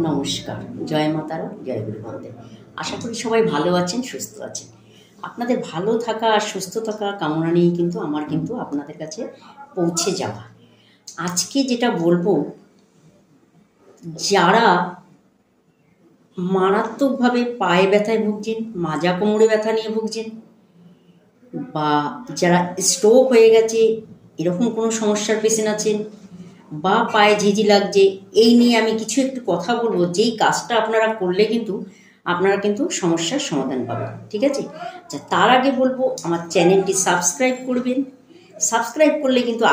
নমস্কার, জয় মা তারা, জয় গুরু বামদেব। আশা করি সবাই ভালো আছেন, সুস্থ আছেন। আপনাদের ভালো থাকা আর সুস্থ থাকা কামনা নিয়ে কিন্তু আমার কিন্তু আপনাদের কাছে পৌঁছে যাওয়া। আজকে যেটা বলবো, যারা মারাত্মকভাবে পায়ে ব্যথায় ভুগছেন, মাজা কোমরে ব্যথা নিয়ে ভুগছেন, বা যারা স্ট্রোক হয়ে গেছে এরকম কোনো সমস্যার পেশেন্ট আছেন, বা পায়ে ঝিঝি লাগছে, এই নিয়ে আমি কিছু একটু কথা বলবো। যেই কাজটা আপনারা করলে কিন্তু আপনারা কিন্তু সমস্যার সমাধান পাবেন, ঠিক আছে? আচ্ছা, তার আগে বলবো আমার চ্যানেলটি সাবস্ক্রাইব করবেন। সাবস্ক্রাইব করলে কিন্তু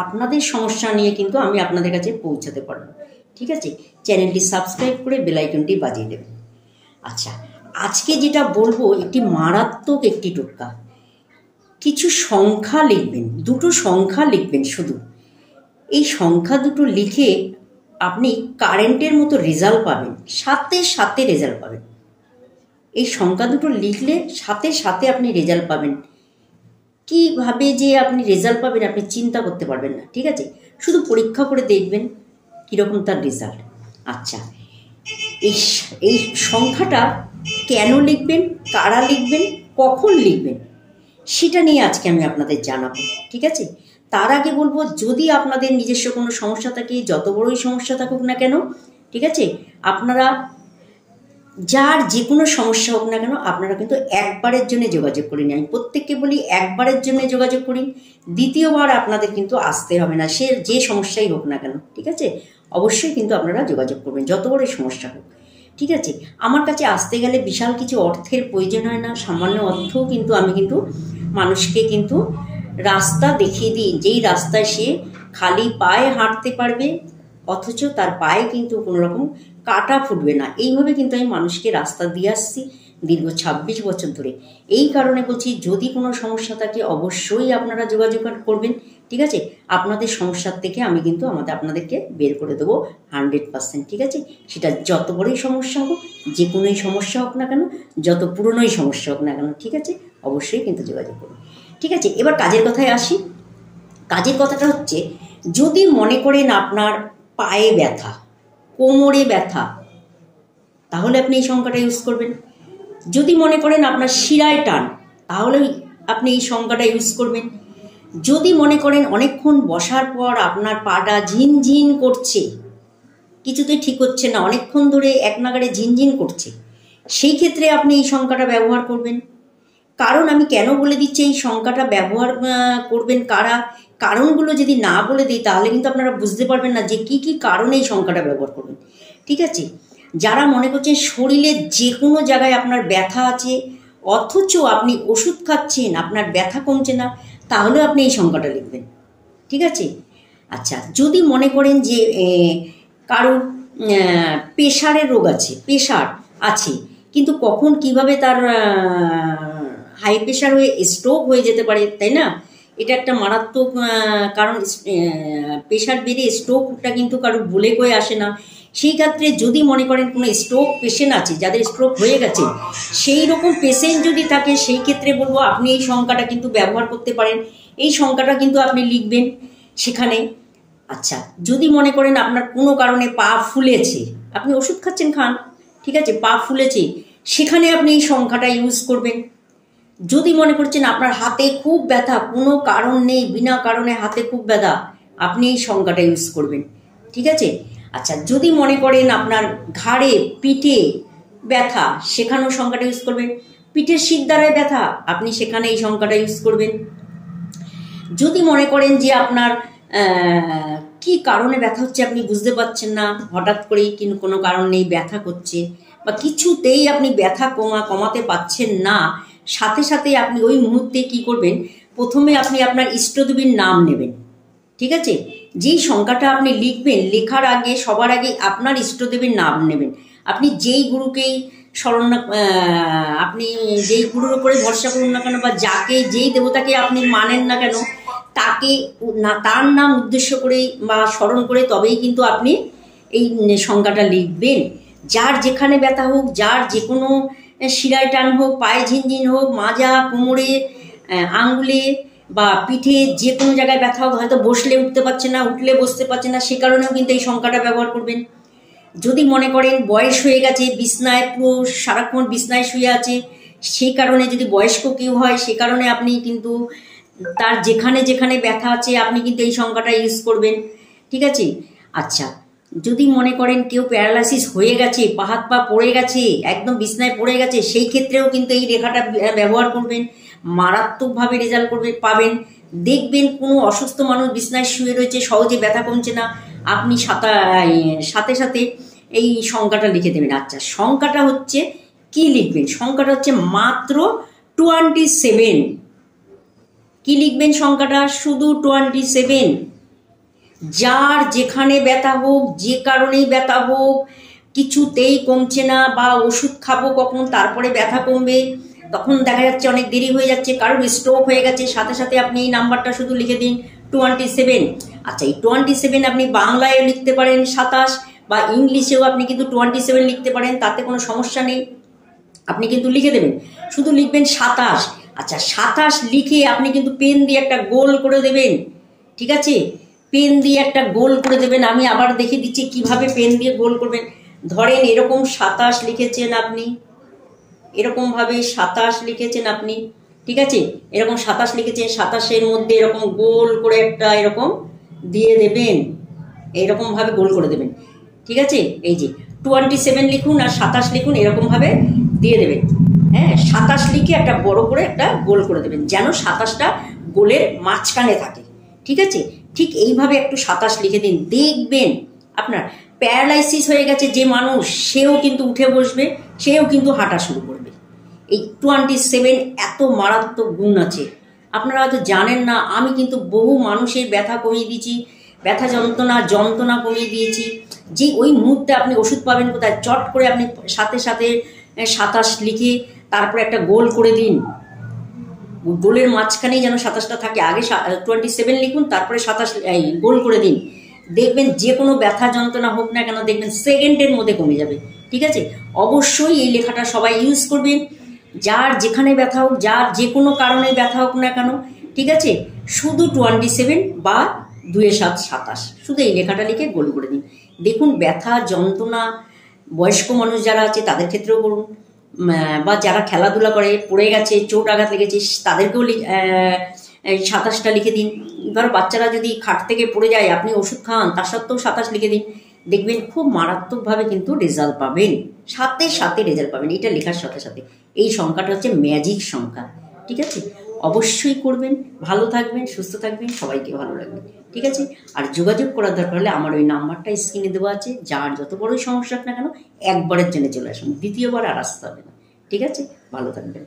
আপনাদের সমস্যা নিয়ে কিন্তু আমি আপনাদের কাছে পৌঁছাতে পারবো, ঠিক আছে? চ্যানেলটি সাবস্ক্রাইব করে বেল আইকনটি বাজিয়ে দেবেন। আচ্ছা, আজকে যেটা বলবো একটি মারাত্মক একটি টোটকা। কিছু সংখ্যা লিখবেন, দুটো সংখ্যা লিখবেন শুধু। এই সংখ্যা দুটো লিখে আপনি কারেন্টের মতো রেজাল্ট পাবেন, সাথে সাথে রেজাল্ট পাবেন। এই সংখ্যা দুটো লিখলে সাথে সাথে আপনি রেজাল্ট পাবেন। কীভাবে যে আপনি রেজাল্ট পাবেন আপনি চিন্তা করতে পারবেন না, ঠিক আছে? শুধু পরীক্ষা করে দেখবেন কীরকম তার রেজাল্ট। আচ্ছা, এই সংখ্যাটা কেন লিখবেন, কারা লিখবেন, কখন লিখবেন, সেটা নিয়ে আজকে আমি আপনাদের জানাবো, ঠিক আছে? তার আগে বলবো, যদি আপনাদের নিজস্ব কোনো সমস্যা থাকে, যত বড়ই সমস্যা থাকুক না কেন, ঠিক আছে, আপনারা যার যে কোনো সমস্যা হোক না কেন আপনারা কিন্তু একবারের জন্য যোগাযোগ করিনি। আমি প্রত্যেককে বলি একবারের জন্য যোগাযোগ করিন, দ্বিতীয়বার আপনাদের কিন্তু আসতে হবে না, সে যে সমস্যাই হোক না কেন, ঠিক আছে? অবশ্যই কিন্তু আপনারা যোগাযোগ করবেন, যত বড়ই সমস্যা হোক, ঠিক আছে? আমার কাছে আসতে গেলে বিশাল কিছু অর্থের প্রয়োজন হয় না, সামান্য অর্থও কিন্তু আমি কিন্তু মানুষকে কিন্তু রাস্তা দেখিয়ে দিই, যেই রাস্তায় সে খালি পায়ে হাঁটতে পারবে, অথচ তার পায়ে কিন্তু কোনো রকম কাটা ফুটবে না। এইভাবে কিন্তু আমি মানুষকে রাস্তা দিয়ে আসছি দীর্ঘ 26 বছর ধরে। এই কারণে বলছি, যদি কোনো সমস্যা থাকে অবশ্যই আপনারা যোগাযোগ করবেন, ঠিক আছে? আপনাদের সমস্যার থেকে আমি কিন্তু আপনাদেরকে বের করে দেবো 100%, ঠিক আছে? সেটা যত বড়ই সমস্যা হোক, যে কোনোই সমস্যা হোক না কেন, যত পুরনোই সমস্যা হোক না কেন, ঠিক আছে? অবশ্যই কিন্তু যোগাযোগ করুন, ঠিক আছে? এবার কাজের কথায় আসি। কাজের কথাটা হচ্ছে, যদি মনে করেন আপনার পায়ে ব্যথা, কোমরে ব্যথা, তাহলে আপনি এই সংখ্যাটা ইউজ করবেন। যদি মনে করেন আপনার শিরায় টান, তাহলে আপনি এই সংখ্যাটা ইউজ করবেন। যদি মনে করেন অনেকক্ষণ বসার পর আপনার পাটা ঝিনঝিন করছে, কিছুতেই ঠিক হচ্ছে না, অনেকক্ষণ ধরে এক নাগাড়ে ঝিনঝিন করছে, সেই ক্ষেত্রে আপনি এই সংখ্যাটা ব্যবহার করবেন। কারণ আমি কেন বলে দিচ্ছি এই সংখ্যাটা ব্যবহার করবেন, কারণগুলো যদি না বলে দিই তাহলে কিন্তু আপনারা বুঝতে পারবেন না যে কি কি কারণে এই সংখ্যাটা ব্যবহার করবেন, ঠিক আছে? যারা মনে করছেন শরীরের যে কোনো জায়গায় আপনার ব্যথা আছে, অথচ আপনি ওষুধ খাচ্ছেন, আপনার ব্যথা কমছে না, তাহলে আপনি এই সংখ্যাটা লিখবেন, ঠিক আছে? আচ্ছা, যদি মনে করেন যে কারোর প্রেশারের রোগ আছে, প্রেশার আছে, কিন্তু কখন কিভাবে তার হাই প্রেশার হয়ে স্ট্রোক হয়ে যেতে পারে, তাই না? এটা একটা মারাত্মক কারণ। প্রেশার বেড়ে স্ট্রোকটা কিন্তু কারোর বলে কয়ে আসে না। সেই ক্ষেত্রে যদি মনে করেন কোনো স্ট্রোক পেশেন্ট আছে, যাদের স্ট্রোক হয়ে গেছে, সেই রকম পেশেন্ট যদি থাকে, সেই ক্ষেত্রে বলবো আপনি এই সংখ্যাটা কিন্তু ব্যবহার করতে পারেন। এই সংখ্যাটা কিন্তু আপনি লিখবেন সেখানে। আচ্ছা, যদি মনে করেন আপনার কোনো কারণে পা ফুলেছে, আপনি ওষুধ খাচ্ছেন, খান, ঠিক আছে, পা ফুলেছে, সেখানে আপনি এই সংখ্যাটা ইউজ করবেন। যদি মনে করছেন আপনার হাতে খুব ব্যথা, কোনো কারণ নেই, বিনা কারণে হাতে খুব ব্যথা, আপনি এই সংখ্যাটা ইউজ করবেন, ঠিক আছে? আচ্ছা, যদি মনে করেন আপনার ঘাড়ে, পিঠে ব্যথা, সেখানেও সংখ্যাটা ইউজ করবেন। পিঠের শিরদাঁড়ায় ব্যথা, আপনি সেখানে এই সংখ্যাটা ইউজ করবেন। যদি মনে করেন যে আপনার কি কারণে ব্যথা হচ্ছে আপনি বুঝতে পারছেন না, হঠাৎ করেই কিন্তু কোনো কারণ নেই ব্যথা করছে, বা কিছুতেই আপনি ব্যথা কমাতে পারছেন না, সাথে সাথে আপনি ওই মুহূর্তে কি করবেন, প্রথমে আপনি আপনার ইষ্টদেবীর নাম নেবেন, ঠিক আছে? যেই সংখ্যাটা আপনি লিখবেন, লেখার আগে সবার আগে আপনার ইষ্টদেবীর নাম নেবেন। আপনি যেই গুরুকেই আপনি যেই গুরুর উপরে ভরসা করুন না কেন, বা যেই দেবতাকে আপনি মানেন না কেন, তার নাম উদ্দেশ্য করে বা স্মরণ করে তবেই কিন্তু আপনি এই সংখ্যাটা লিখবেন। যার যেখানে ব্যথা হোক, যার যে কোনো শিরায় টান হোক, পায়ে ঝিনঝিন হোক, মাজা, কোমরে, আঙ্গুলে বা পিঠে যে কোনো জায়গায় ব্যথা হোক, হয়তো বসলে উঠতে পারছে না, উঠলে বসতে পারছে না, সে কারণেও কিন্তু এই সংখ্যাটা ব্যবহার করবেন। যদি মনে করেন বয়স হয়ে গেছে, বিছনায় পুরো সারাক্ষণ বিছনায় শুয়ে আছে, সেই কারণে যদি বয়স্ক কেউ হয় সে কারণে আপনি কিন্তু তার যেখানে যেখানে ব্যথা আছে আপনি কিন্তু এই সংখ্যাটা ইউজ করবেন, ঠিক আছে। আচ্ছা, যদি মনে করেন কেউ প্যারালাইসিস হয়ে গেছে, পা হাত পা পড়ে গেছে, একদম বিছনায় পড়ে গেছে, সেই ক্ষেত্রেও কিন্তু এই রেখাটা ব্যবহার করবেন, মারাত্মকভাবে রেজাল্ট পাবেন। দেখবেন কোনো অসুস্থ মানুষ বিছনায় শুয়ে রয়েছে, সহজে ব্যথা কমছে না, আপনি সাথে সাথে এই সংখ্যাটা লিখে দেবেন। আচ্ছা, সংখ্যাটা হচ্ছে কি লিখবেন? সংখ্যাটা হচ্ছে মাত্র 27। কি লিখবেন সংখ্যাটা? শুধু 27। যার যেখানে ব্যথা হোক, যে কারণেই ব্যথা হোক, কিছুতেই কমছে না, বা ওষুধ খাবো কখন তারপরে ব্যথা কমবে, তখন দেখা যাচ্ছে অনেক দেরি হয়ে যাচ্ছে, কারোর স্ট্রোক হয়ে গেছে, সাথে সাথে আপনি এই নাম্বারটা শুধু লিখে দিন 27। আচ্ছা, এই 27 আপনি বাংলায় লিখতে পারেন 27, বা ইংলিশেও আপনি কিন্তু 27 লিখতে পারেন, তাতে কোনো সমস্যা নেই, আপনি কিন্তু লিখে দেবেন, শুধু লিখবেন 27। আচ্ছা, 27 লিখে আপনি কিন্তু পেন দিয়ে একটা গোল করে দেবেন, ঠিক আছে, পেন দিয়ে একটা গোল করে দেবেন। আমি আবার দেখে দিচ্ছি কিভাবে পেন দিয়ে গোল করবেন। ধরেন এরকম 27 লিখেছেন আপনি, এরকমভাবে 27 লিখেছেন আপনি, ঠিক আছে, এরকম 27 লিখেছেন, 27-এর মধ্যে এরকম গোল করে একটা এরকম দিয়ে দেবেন, এরকমভাবে গোল করে দেবেন, ঠিক আছে। এই যে 27 লিখুন আর 27 লিখুন, এরকমভাবে দিয়ে দেবেন। হ্যাঁ, 27 লিখে একটা বড় করে একটা গোল করে দেবেন, যেন 27টা গোলের মাঝখানে থাকে, ঠিক আছে। ঠিক এইভাবে একটু 27 লিখে দিন, দেখবেন আপনার প্যারালাইসিস হয়ে গেছে যে মানুষ, সেও কিন্তু উঠে বসবে, সেও কিন্তু হাঁটা শুরু করবে। এই 27 এত মারাত্মক গুণ আছে, আপনারা হয়তো জানেন না। আমি কিন্তু বহু মানুষের ব্যথা কমিয়ে দিয়েছি, ব্যথা যন্ত্রণা কমিয়ে দিয়েছি। যে ওই মুহূর্তে আপনি ওষুধ পাবেন কোথায়, চট করে আপনি সাথে সাথে 27 লিখে তারপরে একটা গোল করে দিন, গোলের মাঝখানেই যেন 27টা থাকে। আগে 27 লিখুন, তারপরে 27 গোল করে দিন, দেখবেন যে কোনো ব্যথা যন্ত্রণা হোক না কেন, দেখবেন সেকেন্ডের মধ্যে কমে যাবে, ঠিক আছে। অবশ্যই এই লেখাটা সবাই ইউজ করবেন, যার যেখানে ব্যথা হোক, যার যে কোনো কারণে ব্যথা হোক না কেন, ঠিক আছে। শুধু 27 বা 2-7 27, শুধু এই লেখাটা লিখে গোল করে দিন। দেখুন ব্যথা যন্ত্রণা বয়স্ক মানুষ যারা আছে তাদের ক্ষেত্রেও করুন, বা যারা খেলাধুলা করে পড়ে গেছে, চোট আঘাত লেগেছে, তাদেরকেও 27টা লিখে দিন। ধরো বাচ্চারা যদি খাট থেকে পড়ে যায়, আপনি ওষুধ খান, তার সত্ত্বেও 27 লিখে দিন, দেখবেন খুব মারাত্মকভাবে কিন্তু রেজাল্ট পাবেন, সাথে সাথে রেজাল্ট পাবেন। এটা লেখার সাথে সাথে এই সংখ্যাটা হচ্ছে ম্যাজিক সংখ্যা, ঠিক আছে। অবশ্যই করবেন, ভালো থাকবেন, সুস্থ থাকবেন, সবাইকে ভালো রাখবেন, ঠিক আছে। আর যোগাযোগ করার দরকার হলে আমার ওই নাম্বারটা স্ক্রিনে দেওয়া আছে, যার যত বড়ই সমস্যা হোক না কেন একবারের জন্য চলে আসুন, দ্বিতীয়বার আর আসতে হবে না, ঠিক আছে। ভালো থাকবেন।